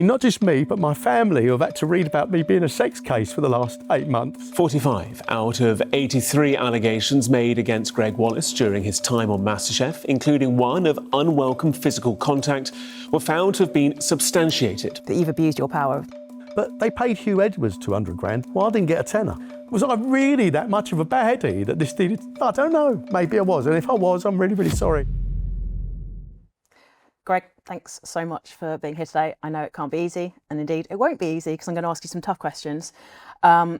Not just me, but my family who have had to read about me being a sex case for the last 8 months. 45 out of 83 allegations made against Gregg Wallace during his time on MasterChef, including one of unwelcome physical contact, were found to have been substantiated. That you've abused your power. But they paid Hugh Edwards 200 grand. Well, I didn't get a tenner. Was I really that much of a baddie that this needed? I don't know. Maybe I was. And if I was, I'm really, really sorry. Greg, thanks so much for being here today. I know it can't be easy, and indeed it won't be easy because I'm going to ask you some tough questions. But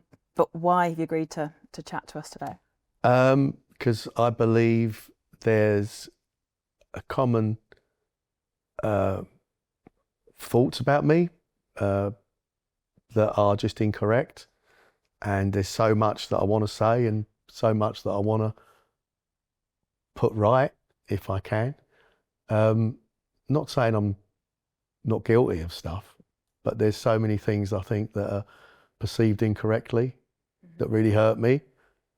why have you agreed to chat to us today? Because I believe there's a common thoughts about me that are just incorrect. And there's so much that I want to say and so much that I want to put right if I can. Not saying I'm not guilty of stuff, but there's so many things I think that are perceived incorrectly that really hurt me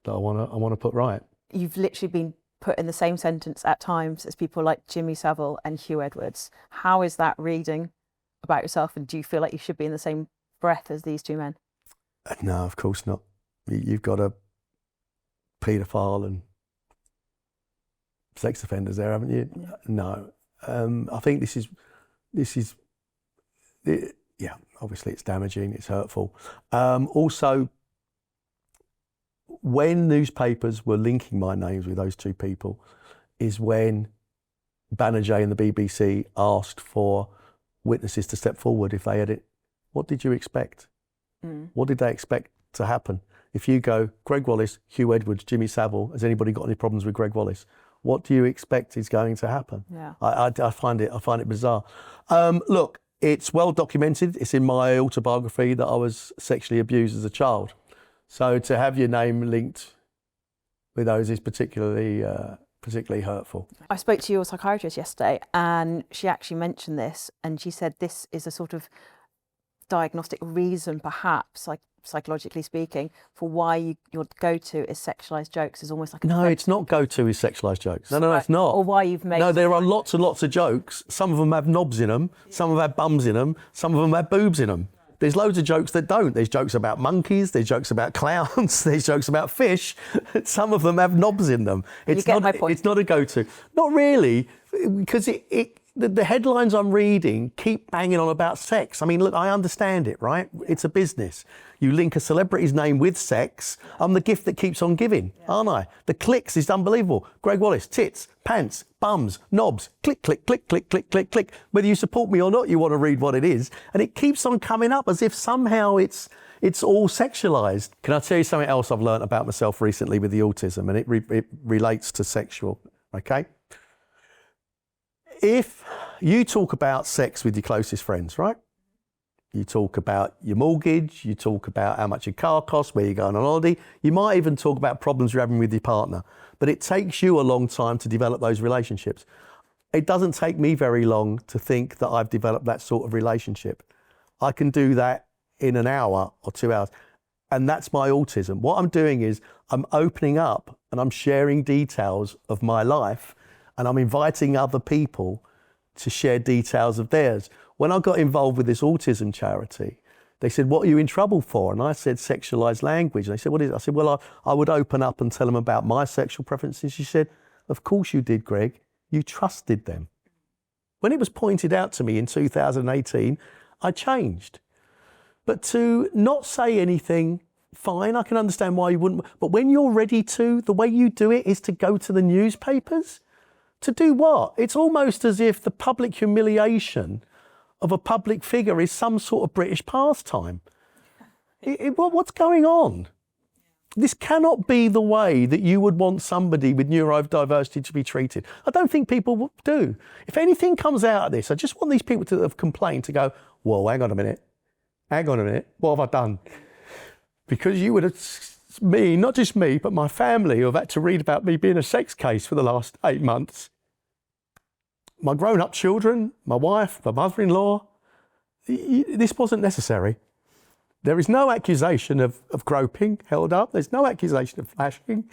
that I want to put right. You've literally been put in the same sentence at times as people like Jimmy Savile and Hugh Edwards. How is that reading about yourself, and do you feel like you should be in the same breath as these two men? No, of course not. You've got a paedophile and sex offenders there, haven't you? Yeah. No. I think this is, yeah, obviously it's damaging, it's hurtful. Also, when newspapers were linking my names with those two people is when Banerjee and the BBC asked for witnesses to step forward if they had it. What did you expect? What did they expect to happen? If you go, Gregg Wallace, Hugh Edwards, Jimmy Savile, has anybody got any problems with Gregg Wallace? What do you expect is going to happen? Yeah. I find it bizarre. Look, it's well documented. It's in my autobiography that I was sexually abused as a child. So to have your name linked with those is particularly hurtful. I spoke to your psychiatrist yesterday, and she actually mentioned this, and she said this is a sort of diagnostic reason, perhaps, like psychologically speaking, for why your go-to is sexualised jokes. Is almost like no, it's not go-to is sexualised jokes. No, it's not. Or why you've made. No, there are lots and lots of jokes. Some of them have knobs in them. Some of them have bums in them. Some of them have boobs in them. There's loads of jokes that don't. There's jokes about monkeys. There's jokes about clowns. There's jokes about fish. Some of them have knobs in them. You get my point. It's not a go-to. Not really, because the headlines I'm reading keep banging on about sex. I mean, look, I understand it, right? It's a business. You link a celebrity's name with sex. I'm the gift that keeps on giving, aren't I? The clicks is unbelievable. Gregg Wallace, tits, pants, bums, knobs, click, click, click, click, click, click, click. Whether you support me or not, you want to read what it is. And it keeps on coming up as if somehow it's all sexualised. Can I tell you something else I've learned about myself recently with the autism? And it relates to sexual, okay? If you talk about sex with your closest friends, right? You talk about your mortgage, you talk about how much your car costs, where you're going on holiday. You might even talk about problems you're having with your partner. But it takes you a long time to develop those relationships. It doesn't take me very long to think that I've developed that sort of relationship. I can do that in an hour or 2 hours. And that's my autism. What I'm doing is I'm opening up and I'm sharing details of my life, and I'm inviting other people to share details of theirs. When I got involved with this autism charity, they said, what are you in trouble for? And I said, sexualised language. And they said, what is it? I said, well, I would open up and tell them about my sexual preferences. She said, of course you did, Greg. You trusted them. When it was pointed out to me in 2018, I changed. But to not say anything, fine, I can understand why you wouldn't. But when you're ready to, the way you do it is to go to the newspapers. To do what? It's almost as if the public humiliation of a public figure is some sort of British pastime. What's going on? This cannot be the way that you would want somebody with neurodiversity to be treated. I don't think people do. If anything comes out of this, I just want these people to have complained to go, whoa, hang on a minute, what have I done? Because you would have, me, not just me, but my family who have had to read about me being a sex case for the last 8 months. My grown-up children, my wife, my mother-in-law, this wasn't necessary. There is no accusation of groping held up. There's no accusation of flashing.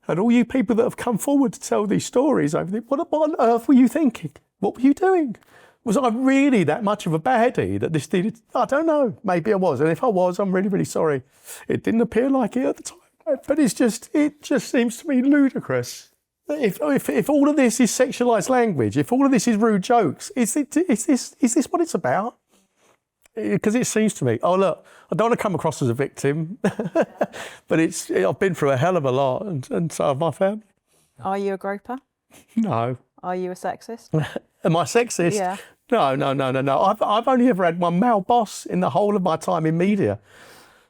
And all you people that have come forward to tell these stories, what on earth were you thinking? What were you doing? Was I really that much of a baddie that this needed? I don't know. Maybe I was. And if I was, I'm really, really sorry. It didn't appear like it at the time. But it just seems to me ludicrous. If all of this is sexualised language, if all of this is rude jokes, is this what it's about? Because it seems to me, oh look, I don't want to come across as a victim, but I've been through a hell of a lot, and so have my family. Are you a groper? No. Are you a sexist? Am I sexist? Yeah. No. I've only ever had one male boss in the whole of my time in media.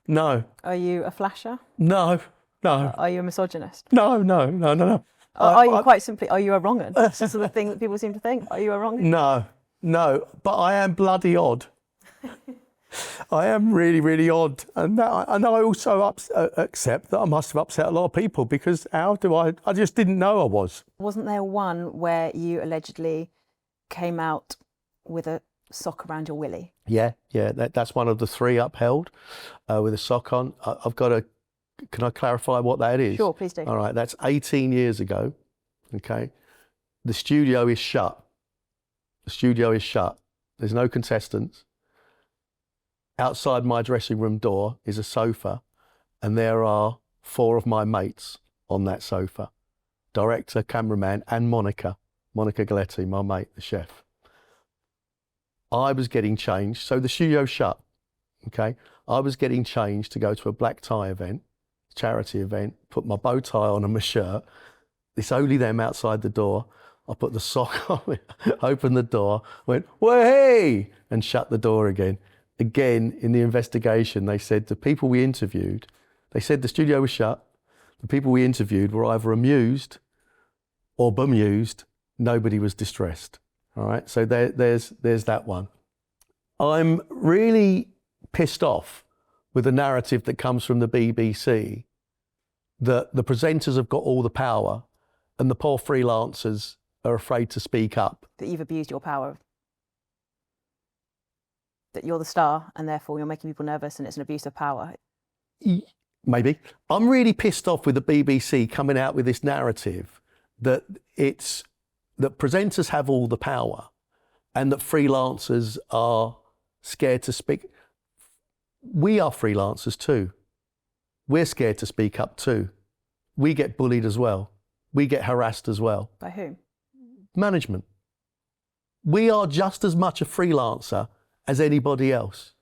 No. Are you a flasher? No. Are you a misogynist? No. Are you quite simply, are you a wrong 'un? This is the thing that people seem to think. Are you a wrong 'un? No. But I am bloody odd. I am really, really odd. And I also accept that I must have upset a lot of people, because I just didn't know I was. Wasn't there one where you allegedly came out with a sock around your willy? Yeah. That's one of the 3 upheld with a sock on. Can I clarify what that is? Sure, please do. All right, that's 18 years ago. Okay. The studio is shut. There's no contestants. Outside my dressing room door is a sofa, and there are 4 of my mates on that sofa. Director, cameraman, and Monica Galetti, my mate, the chef. I was getting changed, so the studio's shut, okay? I was getting changed to go to a black tie event, charity event, put my bow tie on and my shirt. It's only them outside the door. I put the sock on, opened the door, went, "Well, hey," and shut the door again. Again, in the investigation, they said the people we interviewed, they said the studio was shut. The people we interviewed were either amused or bemused. Nobody was distressed. All right, so there's that one. I'm really pissed off with the narrative that comes from the BBC that the presenters have got all the power and the poor freelancers are afraid to speak up. That you've abused your power. That you're the star and therefore you're making people nervous and it's an abuse of power. Maybe. I'm really pissed off with the BBC coming out with this narrative that that presenters have all the power and that freelancers are scared to speak. We are freelancers too. We're scared to speak up too. We get bullied as well. We get harassed as well. By whom? Management. We are just as much a freelancer as anybody else.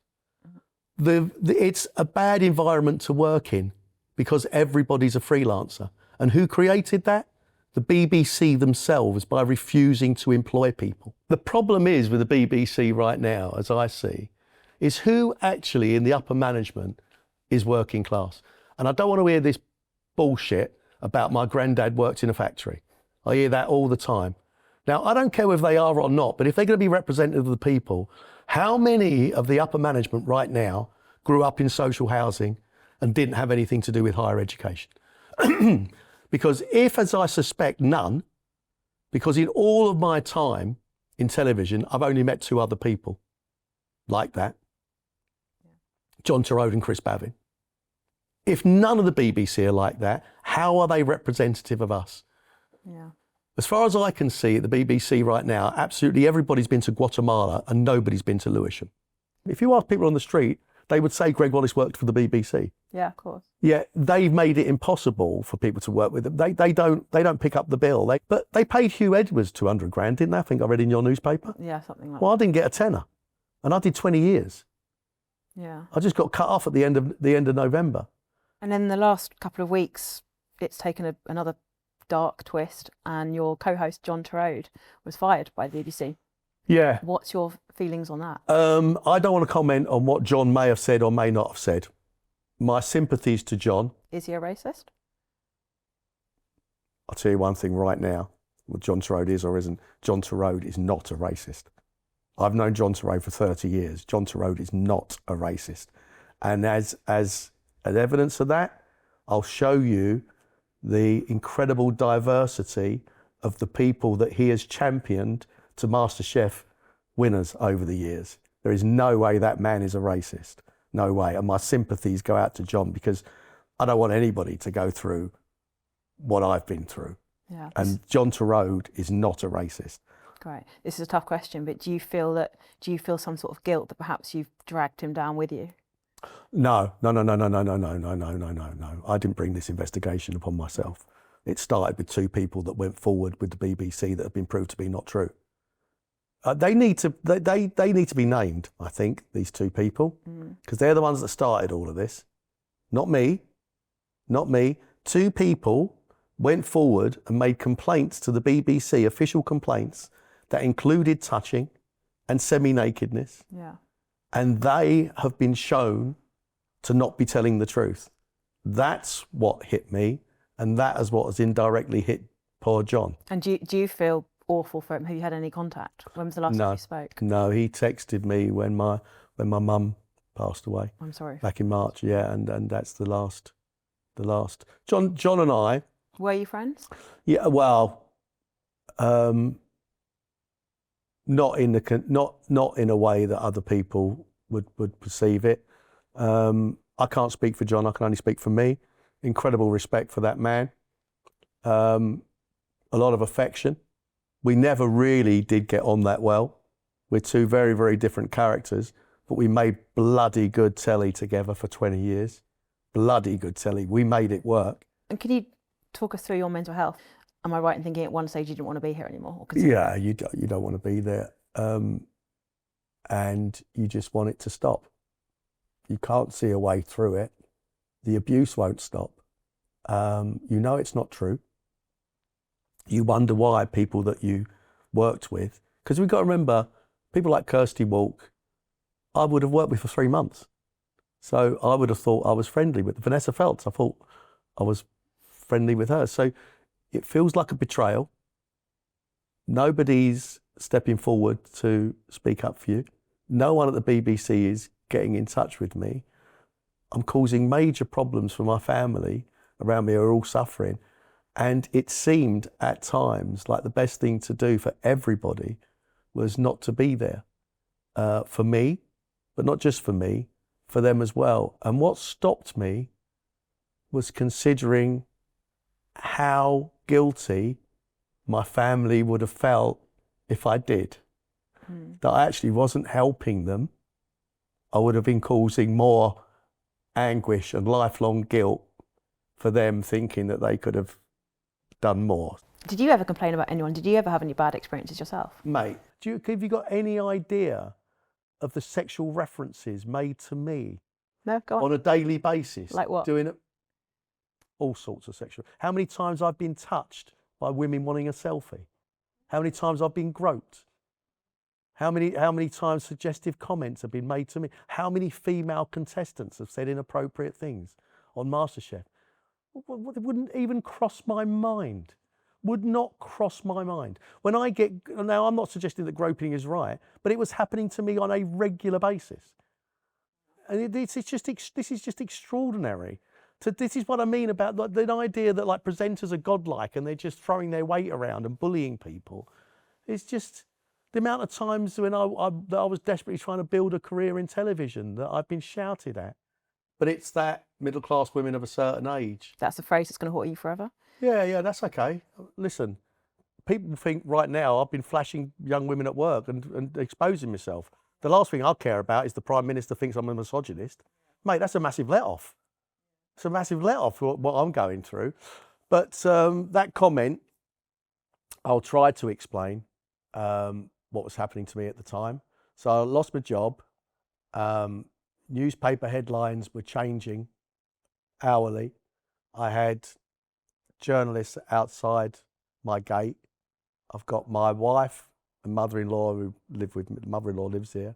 It's a bad environment to work in because everybody's a freelancer. And who created that? The BBC themselves, by refusing to employ people. The problem is with the BBC right now, as I see, is who actually in the upper management is working class. And I don't want to hear this bullshit about my granddad worked in a factory. I hear that all the time. Now, I don't care whether they are or not, but if they're going to be representative of the people, how many of the upper management right now grew up in social housing and didn't have anything to do with higher education? Because if, as I suspect, none, because in all of my time in television, I've only met 2 other people like that. John Turode and Chris Bavin. If none of the BBC are like that, how are they representative of us? Yeah. As far as I can see at the BBC right now, absolutely everybody's been to Guatemala and nobody's been to Lewisham. If you ask people on the street, they would say Gregg Wallace worked for the BBC. Yeah, of course. Yeah, they've made it impossible for people to work with them. They don't pick up the bill. But they paid Hugh Edwards 200 grand, didn't they? I think I read in your newspaper. Yeah, something like that. Well, I didn't get a tenner, and I did 20 years. Yeah. I just got cut off at the end of November. And in the last couple of weeks, it's taken another dark twist, and your co-host John Turode was fired by the BBC. Yeah. What's your feelings on that? I don't want to comment on what John may have said or may not have said. My sympathies to John. Is he a racist? I'll tell you one thing right now. What John Turode is or isn't. John Turode is not a racist. I've known John Turode for 30 years. John Turode is not a racist. And as evidence of that, I'll show you the incredible diversity of the people that he has championed to MasterChef winners over the years. There is no way that man is a racist. No way. And my sympathies go out to John because I don't want anybody to go through what I've been through. Yeah. And John Turode is not a racist. Great. This is a tough question, but do you feel some sort of guilt that perhaps you've dragged him down with you? No. I didn't bring this investigation upon myself. It started with two people that went forward with the BBC that have been proved to be not true. They need to be named, I think, these two people, because they're the ones that started all of this. Not me. Two people went forward and made complaints to the BBC, official complaints, that included touching and semi-nakedness. Yeah. And they have been shown to not be telling the truth. That's what hit me, and that is what has indirectly hit poor John. And do you feel awful for him? Have you had any contact? When was the last time you spoke? No, he texted me when my mum passed away. I'm sorry. Back in March, yeah, and that's the last. John and I. Were you friends? Yeah, well, not in a way that other people would perceive it. I can't speak for John. I can only speak for me. Incredible respect for that man. A lot of affection. We never really did get on that well. We're two very, very different characters, but we made bloody good telly together for 20 years. Bloody good telly. We made it work. And can you talk us through your mental health? Am I right in thinking at one stage you didn't want to be here anymore? Yeah, you don't want to be there. And you just want it to stop. You can't see a way through it. The abuse won't stop. You know it's not true. You wonder why people that you worked with, because we've got to remember, people like Kirsty Walk, I would have worked with for 3 months. So I would have thought I was friendly with Vanessa Feltz. I thought I was friendly with her. So it feels like a betrayal. Nobody's stepping forward to speak up for you. No one at the BBC is getting in touch with me. I'm causing major problems for my family around me who are all suffering. And it seemed at times like the best thing to do for everybody was not to be there for me, but not just for me, for them as well. And what stopped me was considering how guilty my family would have felt if I did. That I actually wasn't helping them. I would have been causing more anguish and lifelong guilt for them, thinking that they could have done more. Did you ever complain about anyone? Did you ever have any bad experiences yourself? Mate, have you got any idea of the sexual references made to me? No, go on a daily basis? Like what? Doing all sorts of sexual. How many times I've been touched by women wanting a selfie? How many times I've been groped? How many times suggestive comments have been made to me? How many female contestants have said inappropriate things on MasterChef? It wouldn't even cross my mind. Would not cross my mind. When I get, now I'm not suggesting that groping is right, but it was happening to me on a regular basis. And this is just extraordinary. So this is what I mean about the idea that like presenters are godlike and they're just throwing their weight around and bullying people. It's just the amount of times when I was desperately trying to build a career in television that I've been shouted at. But it's that middle-class women of a certain age. That's a phrase that's going to haunt you forever? Yeah, that's okay. Listen, people think right now I've been flashing young women at work and exposing myself. The last thing I care about is the Prime Minister thinks I'm a misogynist. Mate, that's a massive let-off. It's a massive let-off for what I'm going through. But that comment, I'll try to explain what was happening to me at the time. So I lost my job. Newspaper headlines were changing hourly. I had journalists outside my gate. I've got my wife and mother-in-law who live with me. Mother-in-law lives here.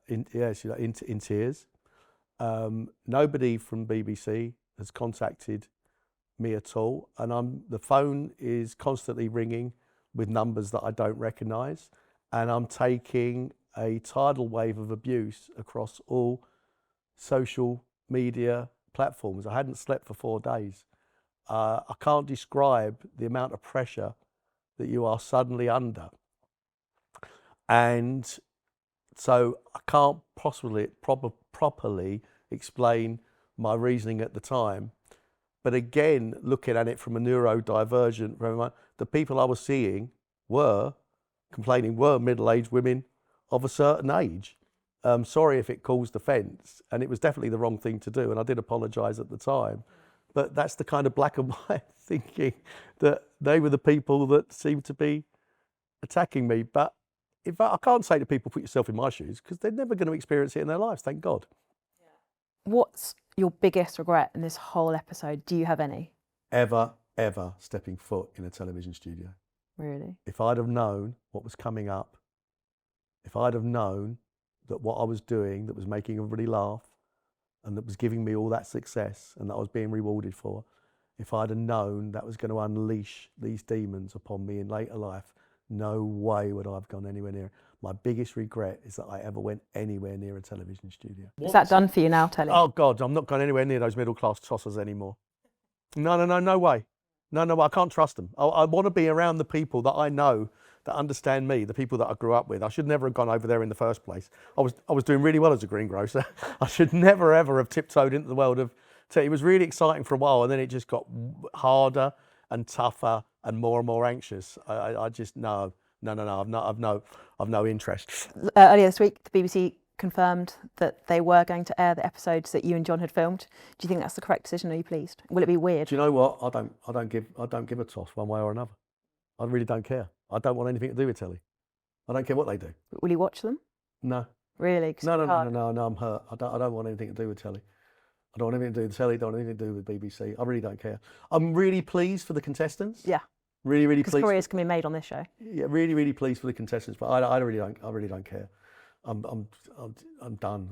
She's in tears. Nobody from BBC has contacted me at all, and the phone is constantly ringing with numbers that I don't recognise, and I'm taking a tidal wave of abuse across all social media platforms. I hadn't slept for 4 days. I can't describe the amount of pressure that you are suddenly under. And so I can't possibly properly explain my reasoning at the time. But again, looking at it from a neurodivergent, the people I was seeing were complaining were middle-aged women of a certain age. Sorry if it caused offence, and it was definitely the wrong thing to do, and I did apologise at the time. But that's the kind of black and white thinking that they were the people that seemed to be attacking me. But in fact, I can't say to people, put yourself in my shoes, because they're never going to experience it in their lives, thank God. What's your biggest regret in this whole episode? Do you have any? Ever stepping foot in a television studio. Really? If I'd have known what was coming up, if I'd have known that what I was doing that was making everybody laugh and that was giving me all that success and that I was being rewarded for, if I'd have known that was going to unleash these demons upon me in later life, no way would I have gone anywhere near it. My biggest regret is that I ever went anywhere near a television studio. Is that done for you now, Telly? Oh God, I'm not going anywhere near those middle-class tossers anymore. No way. No, I can't trust them. I want to be around the people that I know, that understand me, the people that I grew up with. I should never have gone over there in the first place. I was doing really well as a greengrocer. I should never ever have tiptoed into the world of tea. It was really exciting for a while, and then it just got harder and tougher and more anxious. I just no. I've no interest. Earlier this week, the BBC confirmed that they were going to air the episodes that you and John had filmed. Do you think that's the correct decision? Are you pleased? Will it be weird? Do you know what? I don't give a toss one way or another. I really don't care. I don't want anything to do with telly. I don't care what they do. Will you watch them? No. Really? No, I'm hurt. I don't want anything to do with telly. I don't want anything to do with telly. Don't want anything to do with BBC. I really don't care. I'm really pleased for the contestants. Yeah. Really pleased. Because careers can be made on this show. Yeah, really pleased for the contestants, but I really don't care. I'm done.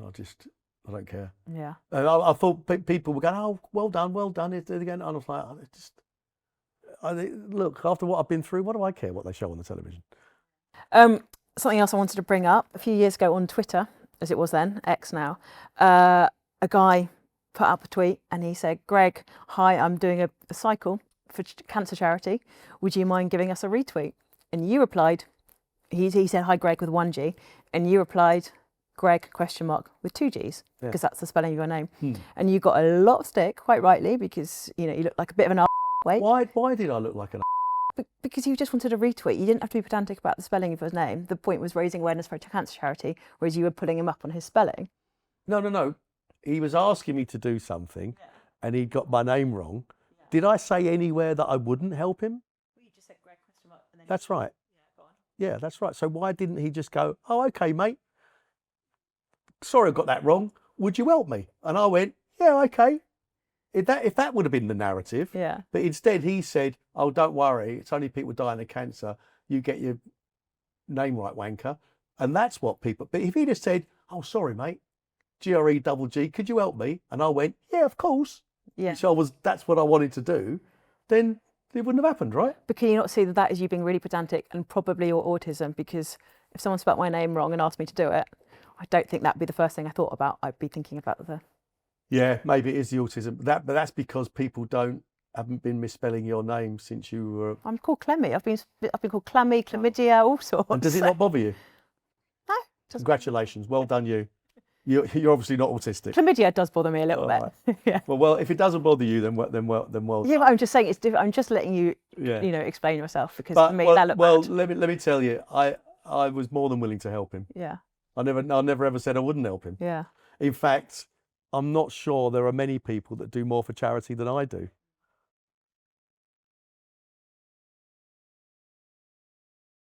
I don't care. Yeah. And I thought people were going, oh, well done, it's it again. And I was like, look, after what I've been through, what do I care what they show on the television? Something else I wanted to bring up. A few years ago on Twitter, as it was then, X now, a guy put up a tweet and he said, Greg, hi, I'm doing a cycle for cancer charity. Would you mind giving us a retweet? And you replied, he said, hi, Greg, with 1 G. And you replied, Greg, ? With 2 Gs, because that's the spelling of your name. And you got a lot of stick, quite rightly, because, you look like a bit of an Wait. Why did I look like an Because you just wanted a retweet. You didn't have to be pedantic about the spelling of his name. The point was raising awareness for a cancer charity, whereas you were pulling him up on his spelling. No. He was asking me to do something, and he got my name wrong. Yeah. Did I say anywhere that I wouldn't help him? Well, you just said Greg ? And then that's right. Yeah, go on. Yeah, that's right. So why didn't he just go, oh, okay, mate. Sorry I got that wrong. Would you help me? And I went, yeah, okay. If that would have been the narrative. Yeah. But instead he said, oh, don't worry. It's only people dying of cancer. You get your name right, wanker. And that's what people, but if he'd have said, oh, sorry, mate. GRE could you help me? And I went, yeah, of course. Yeah. So that's what I wanted to do. Then it wouldn't have happened, right? But can you not see that is you being really pedantic and probably your autism? Because if someone spelt my name wrong and asked me to do it, I don't think that'd be the first thing I thought about. I'd be thinking about the... Yeah, maybe it is the autism. But that's because people haven't been misspelling your name since you were... I'm called Clemmy. I've been called Clammy, Chlamydia, all sorts. And does it not bother you? No. Congratulations. Well done, you. You're obviously not autistic. Chlamydia does bother me a little bit. Right. Yeah. Well, if it doesn't bother you, then well. Yeah, but I'm just saying it's different. I'm just letting you, explain yourself because for me that looked bad. Let me tell you, I was more than willing to help him. Yeah. I never ever said I wouldn't help him. Yeah. In fact, I'm not sure there are many people that do more for charity than I do.